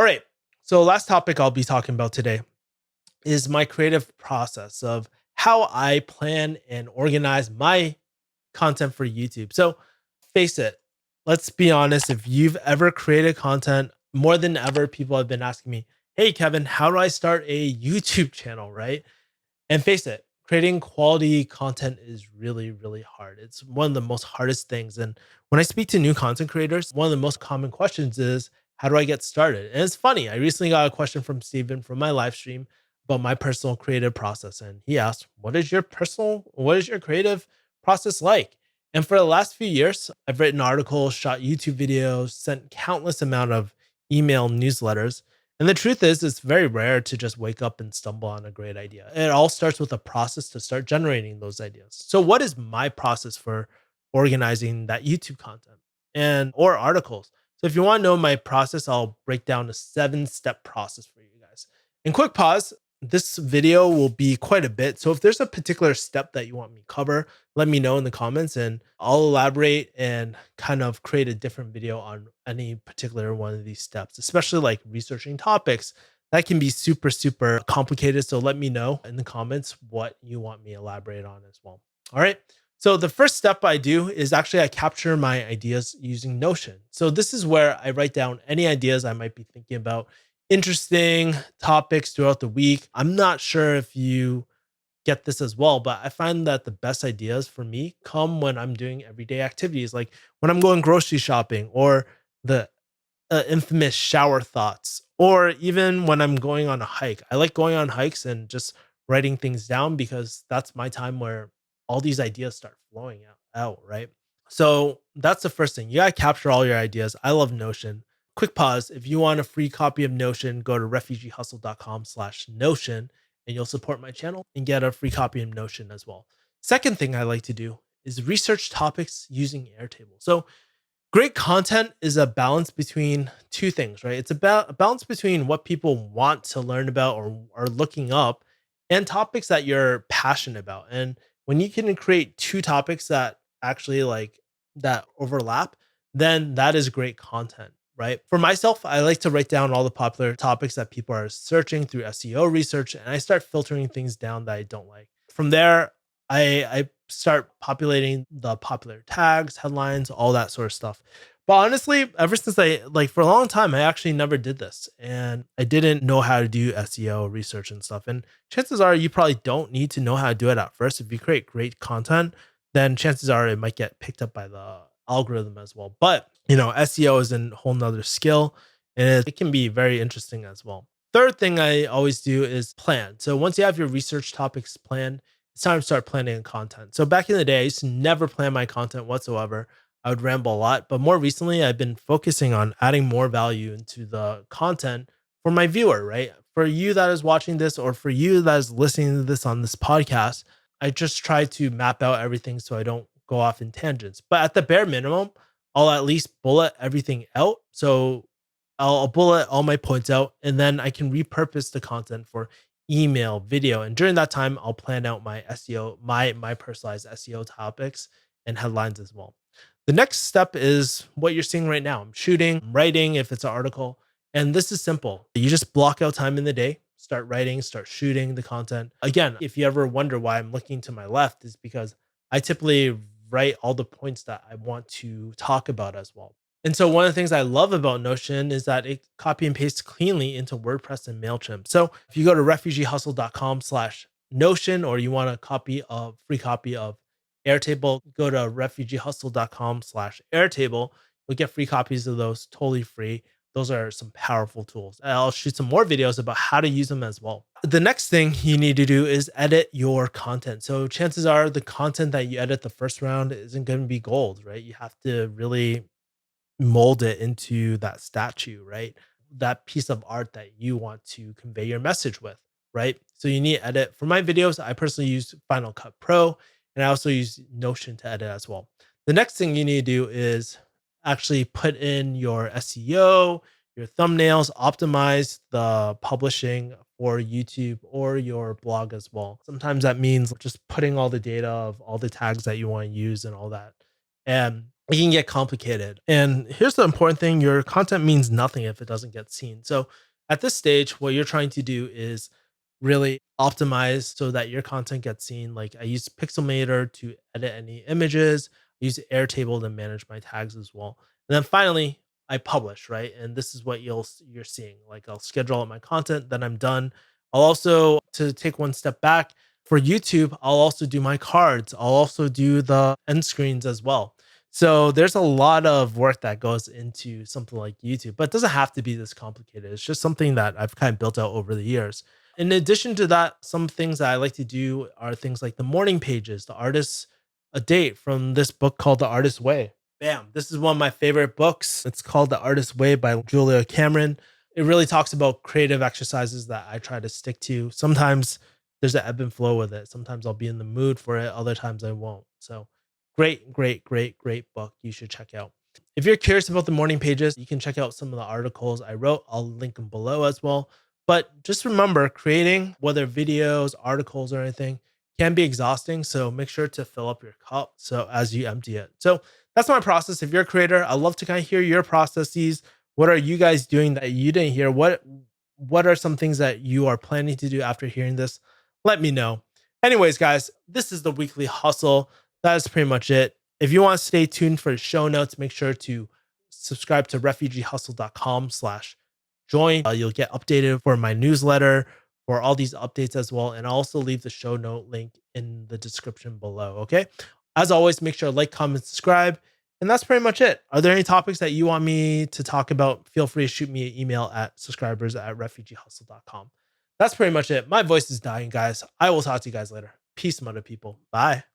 All right. So last topic I'll be talking about today is my creative process of how I plan and organize my content for YouTube. So face it, let's be honest. If you've ever created content, more than ever, people have been asking me, hey, Kevin, how do I start a YouTube channel? Right. And face it, creating quality content is really, really hard. It's one of the most hardest things. And when I speak to new content creators, one of the most common questions is, how do I get started? And it's funny. I recently got a question from Steven from my live stream about my personal creative process. And he asked, what is your creative process like? And for the last few years, I've written articles, shot YouTube videos, sent countless amount of email newsletters, and the truth is, it's very rare to just wake up and stumble on a great idea. It all starts with a process to start generating those ideas. So, what is my process for organizing that YouTube content and or articles? So, if you want to know my process, I'll break down a 7-step process for you guys. And quick pause. This video will be quite a bit. So, if there's a particular step that you want me to cover, let me know in the comments and I'll elaborate and kind of create a different video on any particular one of these steps, especially like researching topics that can be super, super complicated. So let me know in the comments what you want me to elaborate on as well. All right. So the first step I do is actually I capture my ideas using Notion. So this is where I write down any ideas I might be thinking about, interesting topics throughout the week. I'm not sure if you get this as well, but I find that the best ideas for me come when I'm doing everyday activities, like when I'm going grocery shopping or the infamous shower thoughts, or even when I'm going on a hike. I like going on hikes and just writing things down because that's my time where all these ideas start flowing out, right? So that's the first thing. You got to capture all your ideas. I love Notion. Quick pause. If you want a free copy of Notion, go to refugeehustle.com/Notion and you'll support my channel and get a free copy of Notion as well. Second thing I like to do is research topics using Airtable. So great content is a balance between two things, right? It's about a balance between what people want to learn about or are looking up and topics that you're passionate about. And when you can create two topics that actually like that overlap, then that is great content, right? For myself, I like to write down all the popular topics that people are searching through SEO research, and I start filtering things down that I don't like. From there, I start populating the popular tags, headlines, all that sort of stuff. But honestly, ever since for a long time, I actually never did this and I didn't know how to do SEO research and stuff. And chances are you probably don't need to know how to do it at first. If you create great content, then chances are it might get picked up by the algorithm as well. But, SEO is a whole nother skill and it can be very interesting as well. Third thing I always do is plan. So once you have your research topics planned, it's time to start planning content. So back in the day, I used to never plan my content whatsoever. I would ramble a lot, but more recently, I've been focusing on adding more value into the content for my viewer, right? For you that is watching this, or for you that is listening to this on this podcast, I just try to map out everything so I don't go off in tangents. But at the bare minimum, I'll at least bullet everything out. So I'll bullet all my points out, and then I can repurpose the content for email, video. And during that time, I'll plan out my SEO, my personalized SEO topics and headlines as well. The next step is what you're seeing right now. I'm shooting, I'm writing if it's an article. And this is simple. You just block out time in the day, start writing, start shooting the content. Again, if you ever wonder why I'm looking to my left, is because I typically write all the points that I want to talk about as well. And so one of the things I love about Notion is that it copy and pastes cleanly into WordPress and MailChimp. So if you go to refugeehustle.com/Notion, or you want a free copy of Airtable, go to refugeehustle.com/Airtable. You'll get free copies of those totally free. Those are some powerful tools. And I'll shoot some more videos about how to use them as well. The next thing you need to do is edit your content. So chances are the content that you edit the first round isn't going to be gold, right? You have to really mold it into that statue, right? That piece of art that you want to convey your message with, right? So you need to edit. For my videos, I personally use Final Cut Pro, and I also use Notion to edit as well. The next thing you need to do is actually put in your SEO, your thumbnails, optimize the publishing for YouTube or your blog as well. Sometimes that means just putting all the data of all the tags that you want to use and all that. And it can get complicated. And here's the important thing: your content means nothing if it doesn't get seen. So at this stage, what you're trying to do is really optimize so that your content gets seen. Like I use Pixelmator to edit any images, I use Airtable to manage my tags as well. And then finally, I publish, right? And this is what you're seeing. Like I'll schedule out my content, then I'm done. I'll also, to take one step back, for YouTube, I'll also do my cards. I'll also do the end screens as well. So there's a lot of work that goes into something like YouTube, but it doesn't have to be this complicated. It's just something that I've kind of built out over the years. In addition to that, some things that I like to do are things like the morning pages, the artist's a date from this book called The Artist's Way. Bam. This is one of my favorite books. It's called The Artist's Way by Julia Cameron. It really talks about creative exercises that I try to stick to. Sometimes there's an ebb and flow with it. Sometimes I'll be in the mood for it, other times I won't. So great, great, great, great book you should check out. If you're curious about the morning pages, you can check out some of the articles I wrote. I'll link them below as well. But just remember, creating whether videos, articles, or anything can be exhausting. So make sure to fill up your cup so as you empty it. So that's my process. If you're a creator, I'd love to kind of hear your processes. What are you guys doing that you didn't hear? What are some things that you are planning to do after hearing this? Let me know. Anyways, guys, this is the weekly hustle. That is pretty much it. If you want to stay tuned for the show notes, make sure to subscribe to refugeehustle.com/join. You'll get updated for my newsletter for all these updates as well. And I'll also leave the show note link in the description below. Okay. As always, make sure to like, comment, subscribe. And that's pretty much it. Are there any topics that you want me to talk about? Feel free to shoot me an email at subscribers@refugeehustle.com. That's pretty much it. My voice is dying, guys. I will talk to you guys later. Peace, mother people. Bye.